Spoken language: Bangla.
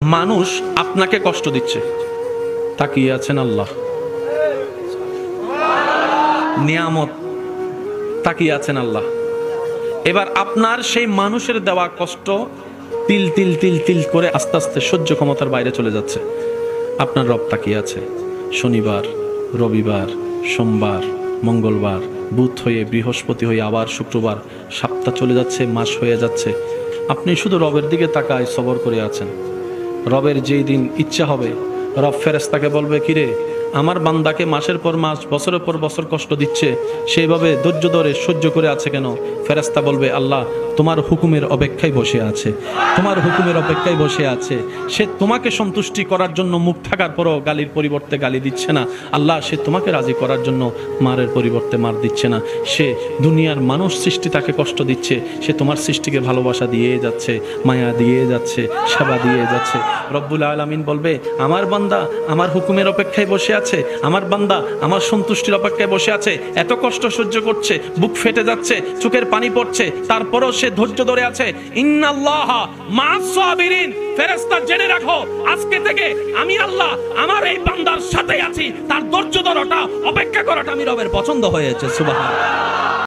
মানুষ আপনাকে কষ্ট দিচ্ছে, তাকিয়ে আছেন আল্লাহ। নিয়ামত, তাকিয়ে আছেন আল্লাহ। এবার আপনার সেই মানুষের দেওয়া কষ্ট তিল তিল তিল তিল করে আস্তে আস্তে সহ্য ক্ষমতার বাইরে চলে যাচ্ছে। আপনার রব তাকিয়ে আছে। শনিবার, রবিবার, সোমবার, মঙ্গলবার, বুধ হয়ে বৃহস্পতি হয়ে আবার শুক্রবার, সপ্তাহ চলে যাচ্ছে, মাস হয়ে যাচ্ছে। আপনি শুধু রবের দিকে তাকায় সবর করে আছেন। রবের যেই দিন ইচ্ছা হবে, রব ফেরেশতাকে বলবে, কিরে আমার বান্দাকে মাসের পর মাস, বছরের পর বছর কষ্ট দিচ্ছে, সেইভাবে ধৈর্য ধরে সহ্য করে আছে কেন? ফেরেশতা বলবে, আল্লাহ তোমার হুকুমের অপেক্ষায় বসে আছে, তোমার হুকুমের অপেক্ষায় বসে আছে। সে তোমাকে সন্তুষ্টি করার জন্য মুখ থাকার পরও গালির পরিবর্তে গালি দিচ্ছে না। আল্লাহ সে তোমাকে রাজি করার জন্য মারের পরিবর্তে মার দিচ্ছে না। সে দুনিয়ার মানুষ সৃষ্টি তাকে কষ্ট দিচ্ছে, সে তোমার সৃষ্টিকে ভালোবাসা দিয়ে যাচ্ছে, মায়া দিয়ে যাচ্ছে, সেবা দিয়ে যাচ্ছে। রব্বুল আলামিন বলবে, আমার বান্দা আমার হুকুমের অপেক্ষায় বসে আছে, আমার বান্দা আমার সন্তুষ্টির অপেক্ষায় বসে আছে। এত কষ্ট সহ্য করছে, বুক ফেটে যাচ্ছে, চোখের পানি পড়ছে, তারপরও সে ধৈর্য ধরে আছে। ইন্নাল্লাহা মা'আস সাবিরিন। ফেরেশতা জেনে রাখো, আজকে থেকে আমি আল্লাহ আমার এই বান্দার সাথে আছি। তার ধৈর্য ধরাটা, অপেক্ষা করাটা আমি রবের পছন্দ হয়েছে। সুবহানাল্লাহ।